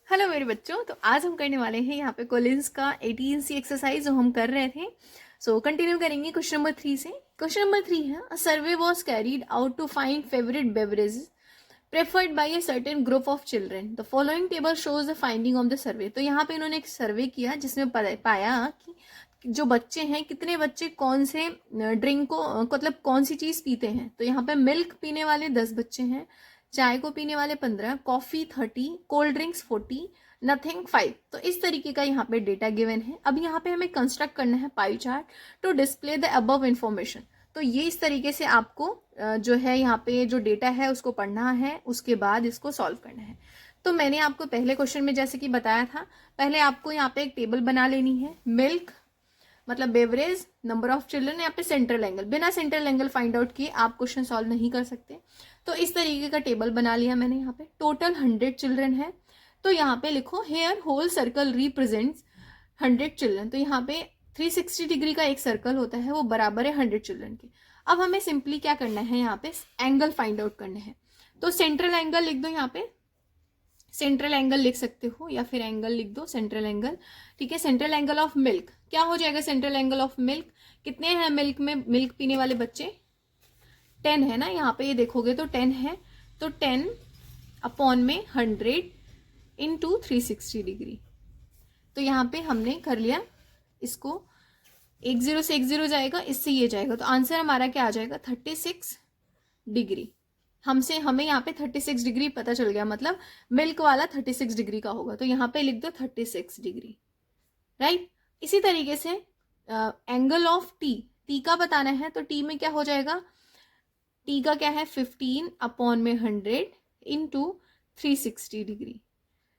Hello मेरे बच्चों। तो आज हम करने वाले हैं यहाँ पे कोलिन्स का 18C एक्सरसाइज जो हम कर रहे थे। कंटिन्यू करेंगे क्वेश्चन नंबर 3 से। क्वेश्चन नंबर 3 है, a survey was carried out to find favourite beverages preferred by a certain group of children. The following table shows the finding of the survey. तो यहाँ पे इन्होंने एक सर्वे किया जिसमें पाया कि जो बच्चे हैं, कितने बच्चे कौन से ड्रिंक को मतलब कौन सी चीज पीते हैं। तो यहाँ पे मिल्क पीने वाले 10 बच्चे हैं, चाय को पीने वाले 15, कॉफी 30, कोल्ड ड्रिंक्स 40, नथिंग 5। तो इस तरीके का यहाँ पे डेटा गिवन है। अब यहाँ पे हमें कंस्ट्रक्ट करना है pie chart to display the above information. तो ये इस तरीके से आपको जो है यहाँ पे जो डेटा है उसको पढ़ना है, उसके बाद इसको सॉल्व करना है। तो मैंने आपको पहले क्वेश्चन में जैसे कि बताया था, पहले आपको यहाँ पे एक टेबल बना लेनी है। मिल्क मतलब बेवरेज, नंबर ऑफ चिल्ड्रन, यहाँ पे सेंट्रल एंगल। बिना सेंट्रल एंगल फाइंड आउट किए आप क्वेश्चन सॉल्व नहीं कर सकते। तो इस तरीके का टेबल बना लिया मैंने। यहाँ पे टोटल 100 चिल्ड्रन है। तो यहाँ पे लिखो here whole circle represents 100 children. तो यहाँ पे 360 डिग्री का एक सर्कल होता है, वो बराबर है 100 चिल्ड्रन के। अब हमें सिंपली क्या करना है, यहाँ पे एंगल फाइंड आउट करना है। तो सेंट्रल एंगल लिख दो, यहाँ पे सेंट्रल एंगल लिख सकते हो या फिर एंगल लिख दो सेंट्रल एंगल। ठीक है, सेंट्रल एंगल ऑफ मिल्क क्या हो जाएगा? सेंट्रल एंगल ऑफ मिल्क कितने हैं मिल्क में? मिल्क पीने वाले बच्चे 10 है ना, यहाँ पे ये देखोगे तो 10 है। तो 10 अपॉन में 100 इंटू 360 डिग्री। तो यहाँ पे हमने कर लिया इसको, 10 से 10 जाएगा, इससे ये जाएगा। तो आंसर हमारा क्या आ जाएगा? 36 डिग्री। हमें यहाँ पे 36 डिग्री पता चल गया, मतलब मिल्क वाला 36 डिग्री का होगा। तो यहाँ पे लिख दो 36 डिग्री, राइट। इसी तरीके से एंगल ऑफ टी का बताना है। तो टी में क्या हो जाएगा? टी का क्या है? 15 अपॉन में 100 इंटू 360 डिग्री।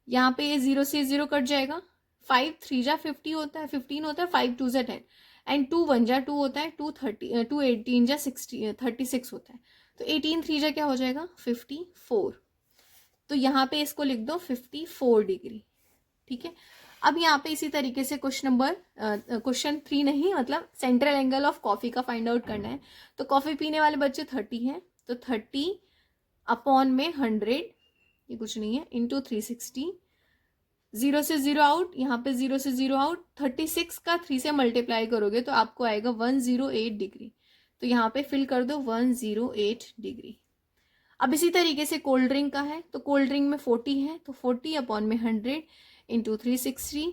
यहाँ पे ये 0 से 0 कट जाएगा। 5 3 जा 50 होता है, 15 होता है, 5 2 जा 10 एंड 2 1 जा 2 होता है, 2 18 जा 36 होता है। तो 18 3 जा क्या हो जाएगा? 54। तो यहाँ पे इसको लिख दो 54 डिग्री। ठीक है। अब यहाँ पे इसी तरीके से क्वेश्चन 3 नहीं, मतलब सेंट्रल एंगल ऑफ कॉफी का फाइंड आउट करना है। तो कॉफी पीने वाले बच्चे 30 हैं, तो 30 अपॉन में 100, ये कुछ नहीं है, इंटू 360, 0 से 0 आउट, यहाँ पे 0 से 0 आउट। 36 का 3 से मल्टीप्लाई करोगे तो आपको आएगा 108 डिग्री। तो यहाँ पे फिल कर दो 108 डिग्री। अब इसी तरीके से कोल्ड ड्रिंक का है। तो कोल्ड ड्रिंक में 40 है, तो 40 अपॉन में 100 इंटू 360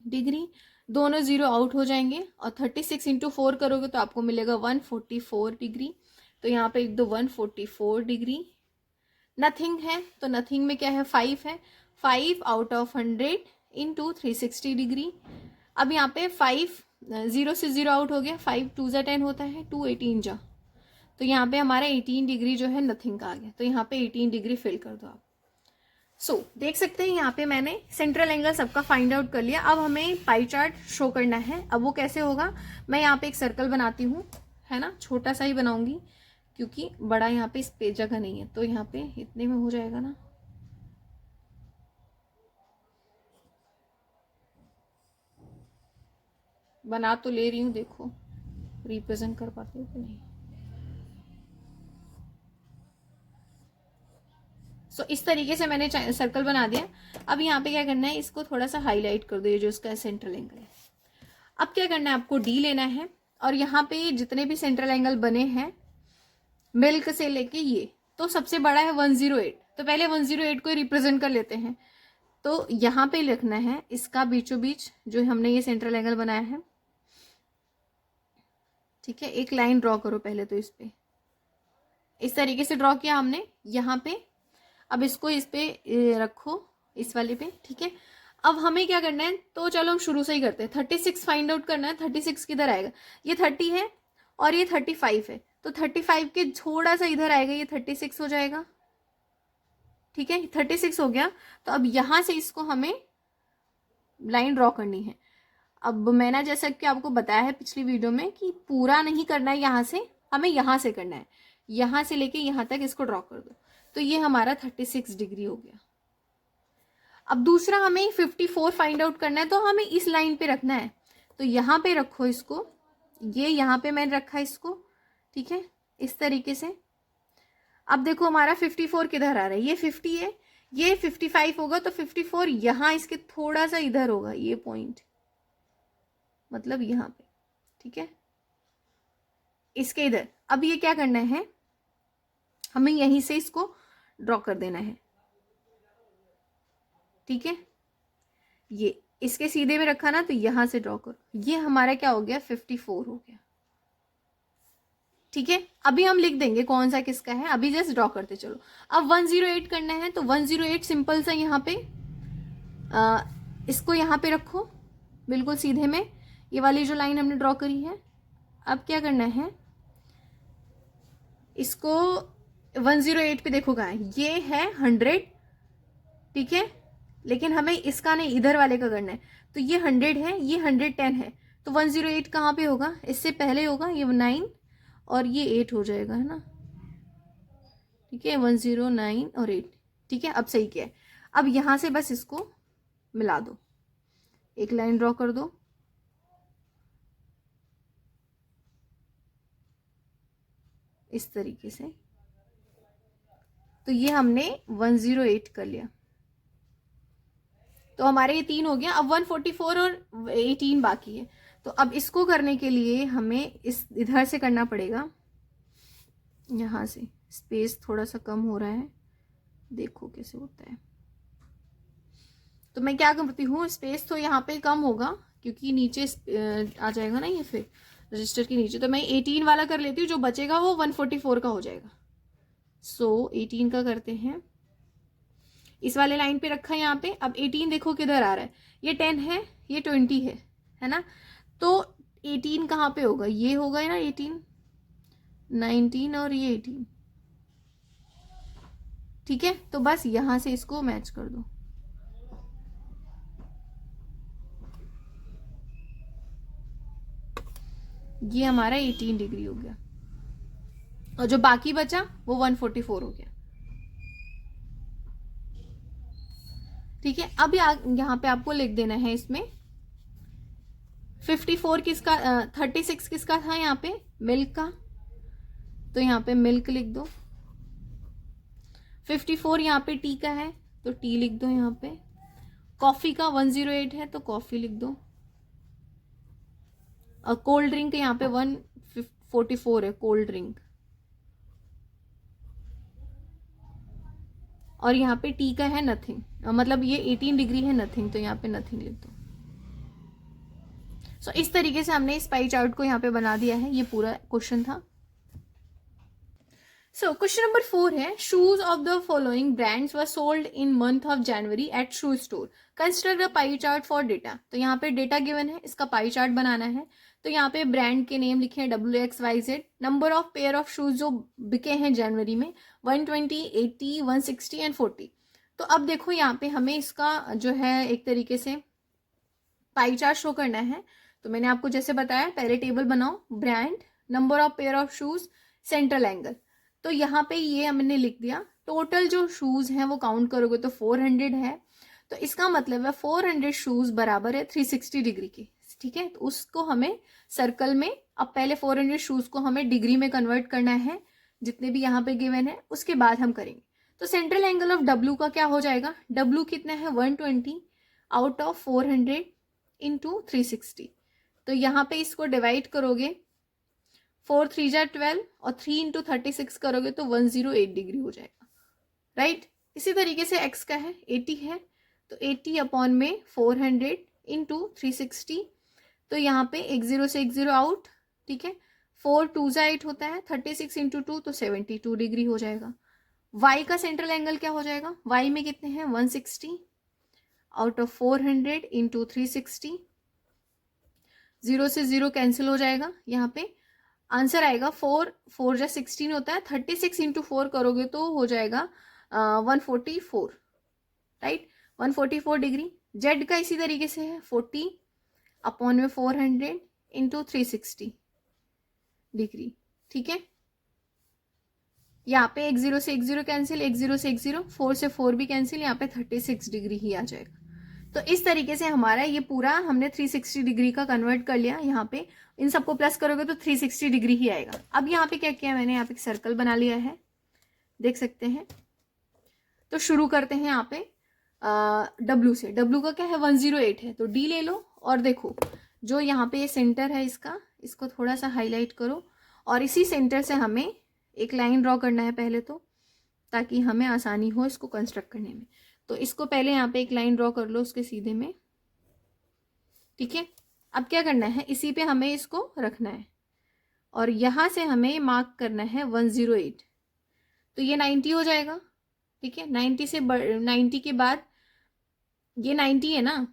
डिग्री। दोनों 0 आउट हो जाएंगे और 36 इंटू 4 करोगे तो आपको मिलेगा 144 डिग्री। तो यहाँ पे एक दो 144 डिग्री। नथिंग है, तो नथिंग में क्या है? 5 है। 5 आउट ऑफ 100 इंटू 360 डिग्री। अब यहाँ पे 5 0 से 0 आउट हो गया, 5 2 जा 10 होता है, 2 18 जा। तो यहाँ पे हमारा 18 डिग्री जो है नथिंग का आ गया। तो यहाँ पे 18 डिग्री फिल कर दो आप। देख सकते हैं यहाँ पे मैंने सेंट्रल एंगल सबका फाइंड आउट कर लिया। अब हमें पाई चार्ट शो करना है। अब वो कैसे होगा? मैं यहाँ पे एक सर्कल बनाती हूँ, है ना, छोटा सा ही बनाऊंगी क्योंकि बड़ा यहाँ पे इस पे जगह नहीं है। तो यहाँ पे इतने में हो जाएगा ना। बना तो ले रही हूँ, देखो रिप्रेजेंट कर पाती हूँ कि नहीं। इस तरीके से मैंने सर्कल बना दिया। अब यहाँ पे क्या करना है, इसको थोड़ा सा हाईलाइट कर दो, ये जो इसका सेंट्रल एंगल है। अब क्या करना है, आपको डी लेना है और यहाँ पे जितने भी सेंट्रल एंगल बने हैं मिल्क से लेके ये, तो सबसे बड़ा है 108। तो पहले 108 को रिप्रेजेंट कर लेते हैं। तो यहाँ पे लिखना है इसका बीचों बीच जो हमने ये सेंट्रल एंगल बनाया है। ठीक है, एक लाइन ड्रॉ करो पहले। तो इस पे इस तरीके से ड्रॉ किया हमने यहाँ पे। अब इसको इस पे रखो, इस वाले पे। ठीक है, अब हमें क्या करना है, तो चलो हम शुरू से ही करते हैं। 36 फाइंड आउट करना है। 36 किधर आएगा? ये 30 है और ये 35 है। तो 35 के थोड़ा सा इधर आएगा, ये 36 हो जाएगा। ठीक है, 36 हो गया। तो अब यहां से इसको हमें लाइन ड्रॉ करनी है। अब मैंने जैसा कि आपको बताया है पिछली वीडियो में कि पूरा नहीं करना है, यहां से हमें यहां से करना है। यहां से लेके यहां तक इसको ड्रॉ कर दो। तो ये हमारा 36 डिग्री हो गया। अब दूसरा हमें 54 फाइंड आउट करना है। तो हमें इस लाइन पे रखना है। तो यहाँ पे रखो इसको, ये यहाँ पे मैंने रखा इसको। ठीक है, इस तरीके से। अब देखो हमारा 54 किधर आ रहा है? ये 50 है, ये 55 होगा तो 54 यहाँ इसके थोड़ा सा इधर होगा, ये पॉइंट मतलब यहाँ पे, ठीक है, इसके इधर। अब ये क्या करना है, हमें यहीं से इसको ड्रॉ कर देना है, ठीक है, ये इसके सीधे में रखा ना, तो यहां से ड्रॉ करो, ये हमारा क्या हो गया 54 हो गया, ठीक है। अभी हम लिख देंगे कौन सा किसका है, अभी जस्ट ड्रॉ करते चलो। अब 108 करना है, तो 108 सिंपल सा यहाँ पे इसको यहाँ पे रखो बिल्कुल सीधे में, ये वाली जो लाइन हमने ड्रॉ करी है। अब क्या करना है, इसको 108 पे देखो कहाँ है, ये है 100, ठीक है, लेकिन हमें इसका नहीं इधर वाले का करना है, तो ये 100 है, ये 110 है, तो 108 कहाँ पे होगा, इससे पहले होगा, ये 9 और ये 8 हो जाएगा, है ना, ठीक है, 109 और 8, ठीक है। अब सही किया है। अब यहाँ से बस इसको मिला दो, एक लाइन ड्रॉ कर दो, इस तरीके से, तो ये हमने 108 कर लिया, तो हमारे ये 3 हो गया। अब 144 और 18 बाकी है, तो अब इसको करने के लिए हमें इस इधर से करना पड़ेगा, यहाँ से स्पेस थोड़ा सा कम हो रहा है, देखो कैसे होता है। तो मैं क्या करती हूँ, स्पेस तो यहाँ पे कम होगा क्योंकि नीचे आ जाएगा ना ये फिर रजिस्टर के नीचे, तो मैं 18 वाला कर लेती हूँ, जो बचेगा वो 144 का हो जाएगा। सो 18 का करते हैं, इस वाले लाइन पे रखा है यहाँ पे। अब 18 देखो किधर आ रहा है, ये 10 है, ये 20 है ना, तो 18 कहाँ पे होगा, ये होगा ना 18, 19 और ये 18, ठीक है। तो बस यहां से इसको मैच कर दो, ये हमारा 18 डिग्री हो गया, और जो बाकी बचा वो 144 हो गया, ठीक है। अब यहाँ पे आपको लिख देना है इसमें 54 किसका, 36 किसका था यहाँ पे, मिल्क का, तो यहाँ पे मिल्क लिख दो। 54 यहाँ पे टी का है, तो टी लिख दो यहाँ पे। कॉफी का 108 है, तो कॉफी लिख दो। और कोल्ड ड्रिंक यहाँ पे 144 है कोल्ड ड्रिंक, और यहाँ पे टी का है नथिंग, मतलब ये 18 डिग्री है नथिंग, तो यहाँ पे नथिंग लिख दो। सो इस तरीके से हमने इस पाई चार्ट को यहाँ पे बना दिया है, ये पूरा क्वेश्चन था। सो क्वेश्चन नंबर 4 है, shoes of the following brands were sold in month of January at shoe store, consider the pie chart for data. तो यहाँ पे डेटा गिवन है, इसका पाई चार्ट बनाना है। तो यहाँ पे ब्रांड के नेम लिखे हैं WXYZ, number of pair of shoes जो बिके हैं जनवरी में 120, 80, 160 एंड 40। तो अब देखो यहाँ पे हमें इसका जो है एक तरीके से पाई चार्ट शो करना है। तो मैंने आपको जैसे बताया, पहले टेबल बनाओ, brand, number of pair of shoes, central angle. तो यहाँ पे ये हमने लिख दिया, टोटल जो शूज हैं वो काउंट करोगे तो 400 है, तो इसका मतलब है 400 शूज बराबर है 360 डिग्री की, ठीक है। तो उसको हमें सर्कल में, अब पहले 400 शूज को हमें डिग्री में कन्वर्ट करना है, जितने भी यहाँ पे गिवन है, उसके बाद हम करेंगे। तो सेंट्रल एंगल ऑफ डब्ल्यू का क्या हो जाएगा, डब्ल्यू कितना है 120 आउट ऑफ 400 इंटू 360। तो यहाँ पे इसको डिवाइड करोगे, 4 3 जा 12 और 3 इंटू 36 करोगे तो 108 डिग्री हो जाएगा, राइट। इसी तरीके से x का है 80 है, तो 80 अपॉन में 400 इंटू 360, तो यहाँ पे एक 0 से एक 0 आउट, ठीक है। 4 2 जा 8 होता है, 36 इंटू 2 तो 72 डिग्री हो जाएगा। y का सेंट्रल एंगल क्या हो जाएगा, y में कितने हैं 160 आउट ऑफ 400 इंटू 360, 0 से 0 कैंसिल हो जाएगा, यहाँ पे आंसर आएगा 4 4 जा 16 होता है, 36 इंटू 4 करोगे तो हो जाएगा 144, राइट, 144 डिग्री। जेड का इसी तरीके से है 40 अपॉन में 400 इंटू 360 डिग्री, ठीक है। यहाँ पे एक 0 से एक 0 कैंसिल, एक 0 से एक 0, 4 से 4 भी कैंसिल, यहाँ पे 36 डिग्री ही आ जाएगा। तो इस तरीके से हमारा ये पूरा हमने 360 डिग्री का कन्वर्ट कर लिया। यहाँ पे इन सबको प्लस करोगे तो 360 डिग्री ही आएगा। अब यहाँ पे क्या किया मैंने, यहाँ पे एक सर्कल बना लिया है, देख सकते हैं। तो शुरू करते हैं यहाँ पे W से। W का क्या है 108 है, तो D ले लो। और देखो जो यहाँ पे ये सेंटर है इसका, इसको थोड़ा सा हाईलाइट करो और इसी सेंटर से हमें एक लाइन ड्रॉ करना है पहले तो, ताकि हमें आसानी हो इसको कंस्ट्रक्ट करने में। तो इसको पहले यहाँ पे एक लाइन ड्रॉ कर लो उसके सीधे में, ठीक है। अब क्या करना है, इसी पे हमें इसको रखना है और यहाँ से हमें मार्क करना है 108। तो ये 90 हो जाएगा, ठीक है। 90 से 90 के बाद ये 90 है ना,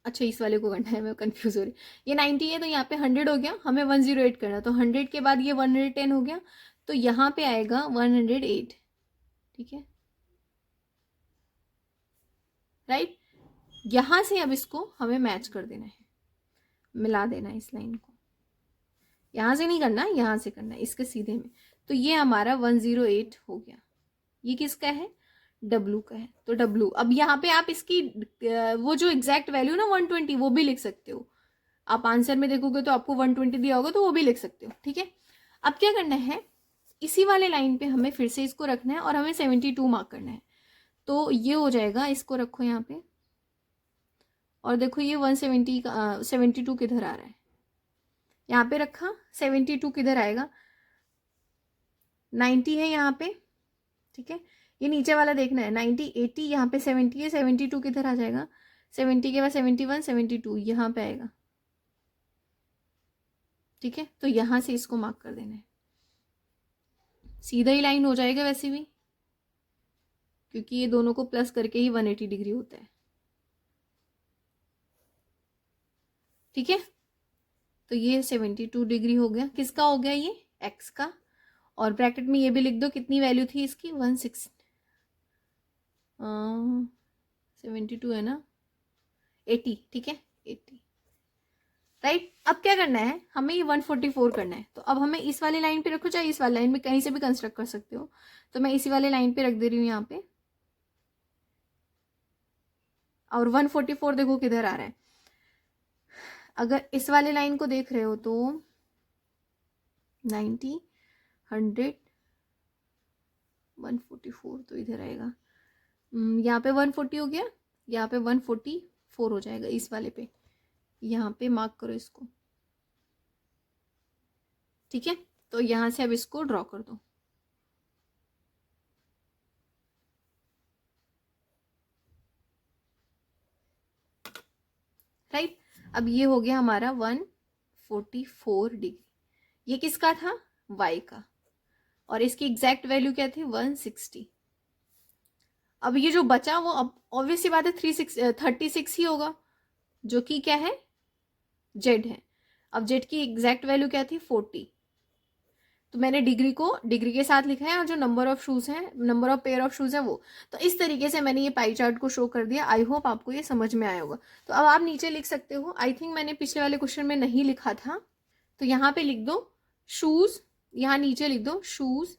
अच्छा इस वाले को करना है, मैं कंफ्यूज हो रही। ये 90 है तो यहाँ पे 100 हो गया, हमें 108 करना, तो 100 के बाद ये 110 हो गया, तो यहाँ पे आएगा 108, ठीक है, राइट। यहाँ से अब इसको हमें मैच कर देना है, मिला देना है इस लाइन को। यहाँ से नहीं करना, यहाँ से करना है इसके सीधे में। तो ये हमारा 108 हो गया। ये किसका है, W का है। तो W, अब यहाँ पे आप इसकी वो जो एग्जैक्ट वैल्यू ना 120 वो भी लिख सकते हो। आप आंसर में देखोगे तो आपको 120 दिया होगा, तो वो भी लिख सकते हो, ठीक है। अब क्या करना है, इसी वाले लाइन पे हमें फिर से इसको रखना है और हमें 72 मार्क करना है। तो ये हो जाएगा, इसको रखो यहाँ पे और देखो ये 170 का 72 किधर आ रहा है, यहाँ पे रखा, 72 किधर आएगा, 90 है यहाँ पे, ठीक है। ये नीचे वाला देखना है, 90 80, यहाँ पे 70 है, 72 किधर आ जाएगा, 70 के बाद 71 72 यहाँ पे आएगा, ठीक है। तो यहाँ से इसको मार्क कर देना है, सीधा ही लाइन हो जाएगा वैसे भी, क्योंकि ये दोनों को प्लस करके ही 180 डिग्री होता है, ठीक है। तो ये 72 डिग्री हो गया, किसका हो गया, ये x का। और ब्रैकेट में ये भी लिख दो कितनी वैल्यू थी इसकी, 72 है ना, 80, ठीक है 80, राइट। अब क्या करना है, हमें ये 144 करना है। तो अब हमें इस वाली लाइन पे रखो, चाहे इस वाली लाइन में कहीं से भी कंस्ट्रक्ट कर सकते हो। तो मैं इसी वाले लाइन पे रख दे रही हूँ यहाँ पे, और 144 देखो किधर आ रहा है। अगर इस वाले लाइन को देख रहे हो तो 90 100 144 तो इधर आएगा, यहाँ पे 140 हो गया, यहाँ पे 144 हो जाएगा इस वाले पे, यहाँ पे मार्क करो इसको, ठीक है। तो यहाँ से अब इसको ड्रॉ कर दो, राइट। अब ये हो गया हमारा 144 डिग्री। ये किसका था, y का, और इसकी एग्जैक्ट वैल्यू क्या थी 160। अब ये जो बचा वो अब ऑब्वियस सी बात है 36 ही होगा, जो कि क्या है z है। अब z की एग्जैक्ट वैल्यू क्या थी 40, तो मैंने डिग्री को डिग्री के साथ लिखा है और जो नंबर ऑफ शूज है, number of pair of shoes है वो। तो इस तरीके से मैंने ये पाई चार्ट को शो कर दिया। आई होप आपको ये समझ में आया होगा। तो अब आप नीचे लिख सकते हो, आई थिंक मैंने पिछले वाले क्वेश्चन में नहीं लिखा था, तो यहाँ पे लिख दो शूज, यहाँ नीचे लिख दो शूज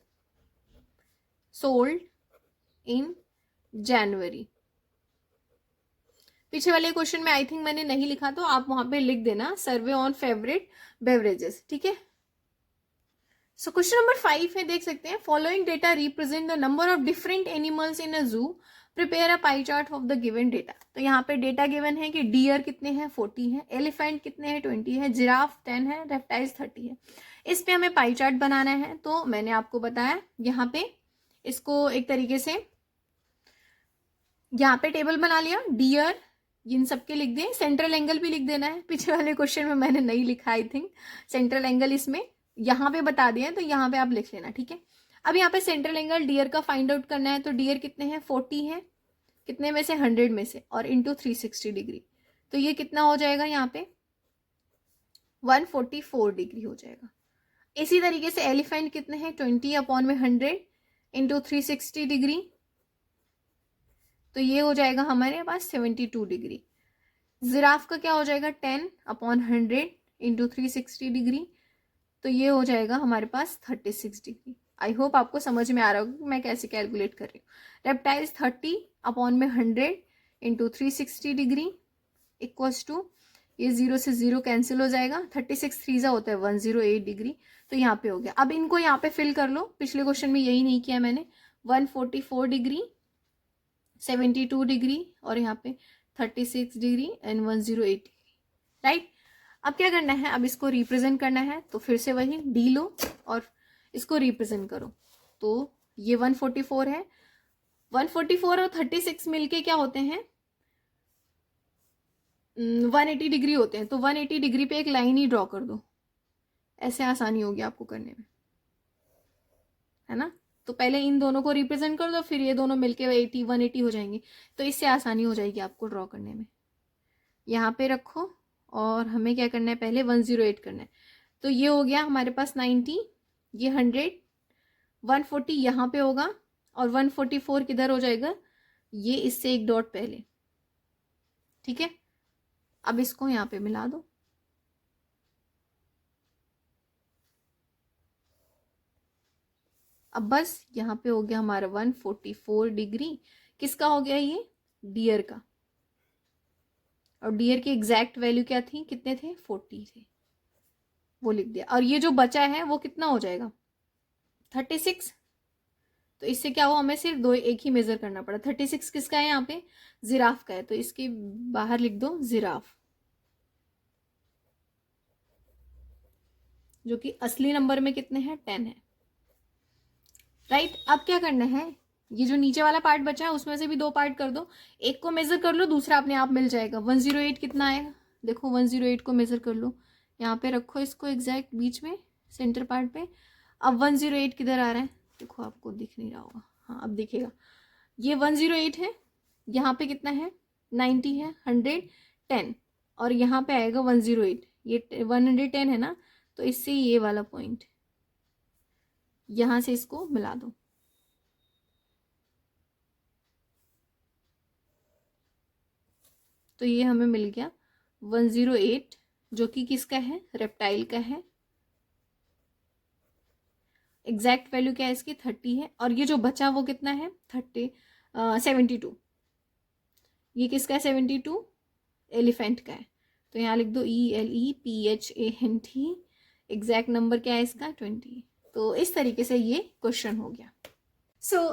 सोल्ड इन जनवरी। पीछे वाले क्वेश्चन में आई थिंक मैंने नहीं लिखा, तो आप वहां पे लिख देना सर्वे ऑन फेवरेट बेवरेजेस, ठीक है। सो क्वेश्चन नंबर 5 है, देख सकते हैं, following data represent the number of different animals in a zoo, prepare a pie chart of the given data. तो यहाँ पे डेटा गिवन है कि डियर कितने हैं 40 हैं, एलिफेंट कितने हैं 20 है, जिराफ 10 है, रेप्टाइल्स 30 है। इस पे हमें पाई चार्ट बनाना है। तो मैंने आपको बताया यहाँ पे इसको एक तरीके से, यहाँ पे टेबल बना लिया, डियर इन सबके लिख दें, सेंट्रल एंगल भी लिख देना है। पीछे वाले क्वेश्चन में मैंने नहीं लिखा, आई थिंक सेंट्रल एंगल इसमें यहाँ पे बता दिया, तो यहाँ पे आप लिख लेना, ठीक है। अब यहाँ पे सेंट्रल एंगल डियर का फाइंड आउट करना है। तो डियर कितने हैं 40 हैं, कितने में से 100 में से, और इंटू 360 डिग्री। तो ये कितना हो जाएगा, यहाँ पे 144 डिग्री हो जाएगा। इसी तरीके से एलिफेंट कितने हैं 20 अपॉन में 100 इंटू 360 डिग्री, तो ये हो जाएगा हमारे पास 72 डिग्री। जिराफ का क्या हो जाएगा 10 अपॉन 100 इंटू 360 डिग्री, तो ये हो जाएगा हमारे पास 36 डिग्री। आई होप आपको समझ में आ रहा होगा मैं कैसे कैलकुलेट कर रही हूँ। रेप्टाइल्स 30 अपॉन में 100 इंटू 360 डिग्री इक्वल्स टू, ये 0 से 0 कैंसिल हो जाएगा, 36 3 होता है 108 डिग्री। तो यहाँ पे हो गया। अब इनको यहाँ पे फिल कर लो, पिछले क्वेश्चन में यही नहीं किया मैंने। 144 डिग्री, 72 डिग्री और यहाँ पे 36 डिग्री एंड 108 डिग्री, राइट। अब क्या करना है, अब इसको रिप्रेजेंट करना है, तो फिर से वही डी लो और इसको रिप्रेजेंट करो। तो ये 144 है, 144 और 36 मिलके क्या होते हैं, 180 डिग्री होते हैं। तो 180 डिग्री पे एक लाइन ही ड्रॉ कर दो, ऐसे आसानी होगी आपको करने में, है ना। तो पहले इन दोनों को रिप्रेजेंट कर दो, फिर ये दोनों मिलके 180 हो जाएंगे, तो इससे आसानी हो जाएगी आपको ड्रॉ करने में। यहाँ पे रखो और हमें क्या करना है, पहले 108 करना है। तो ये हो गया हमारे पास 90, ये 100, 140 यहाँ पे होगा और 144 किधर हो जाएगा, ये इससे एक डॉट पहले, ठीक है। अब इसको यहाँ पे मिला दो, अब बस यहाँ पे हो गया हमारा 144 डिग्री। किसका हो गया, ये डियर का। और डियर की एग्जैक्ट वैल्यू क्या थी, कितने थे, 40 थे, वो लिख दिया। और ये जो बचा है वो कितना हो जाएगा, 36। तो इससे क्या हुआ, हमें सिर्फ दो, एक ही मेजर करना पड़ा। 36 किसका है यहाँ पे, जिराफ का है, तो इसके बाहर लिख दो जिराफ, जो कि असली नंबर में कितने हैं, 10 है, राइट। अब क्या करना है, ये जो नीचे वाला पार्ट बचा है उसमें से भी दो पार्ट कर दो, एक को मेजर कर लो, दूसरा अपने आप मिल जाएगा। 108 कितना आएगा, देखो 108 को मेजर कर लो, यहाँ पे रखो इसको एग्जैक्ट बीच में, सेंटर पार्ट पे। अब 108 किधर आ रहा है, देखो आपको दिख नहीं रहा होगा, हाँ अब दिखेगा, ये 108 है, यहाँ पे कितना है, 90 है, 110 और यहाँ पे आएगा 108, ये 110 है ना, तो इससे ये वाला पॉइंट यहाँ से इसको मिला दो। तो ये हमें मिल गया 108, जो कि किसका है, रेप्टाइल का है। एग्जैक्ट वैल्यू क्या है इसकी, 30 है। और ये जो बचा वो कितना है, 72। ये किसका है, 72 एलिफेंट का है। तो यहाँ लिख दो ELEPHANT। एग्जैक्ट नंबर क्या है इसका, 20। तो इस तरीके से ये क्वेश्चन हो गया।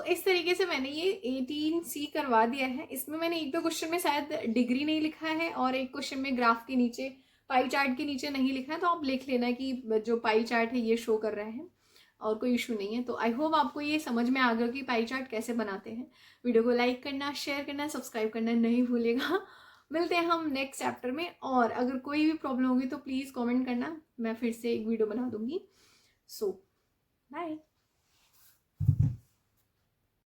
इस तरीके से मैंने ये 18C करवा दिया है। इसमें मैंने एक दो क्वेश्चन में शायद डिग्री नहीं लिखा है और एक क्वेश्चन में ग्राफ के नीचे, पाई चार्ट के नीचे नहीं लिखा है, तो आप लिख लेना कि जो पाई चार्ट है ये शो कर रहा है और कोई इशू नहीं है। तो आई होप आपको ये समझ में आ गया कि पाई चार्ट कैसे बनाते हैं। वीडियो को लाइक करना, शेयर करना, सब्सक्राइब करना नहीं भूलिएगा। मिलते हैं हम नेक्स्ट चैप्टर में, और अगर कोई भी प्रॉब्लम होगी तो प्लीज़ कमेंट करना, मैं फिर से एक वीडियो बना दूंगी। सो बाय।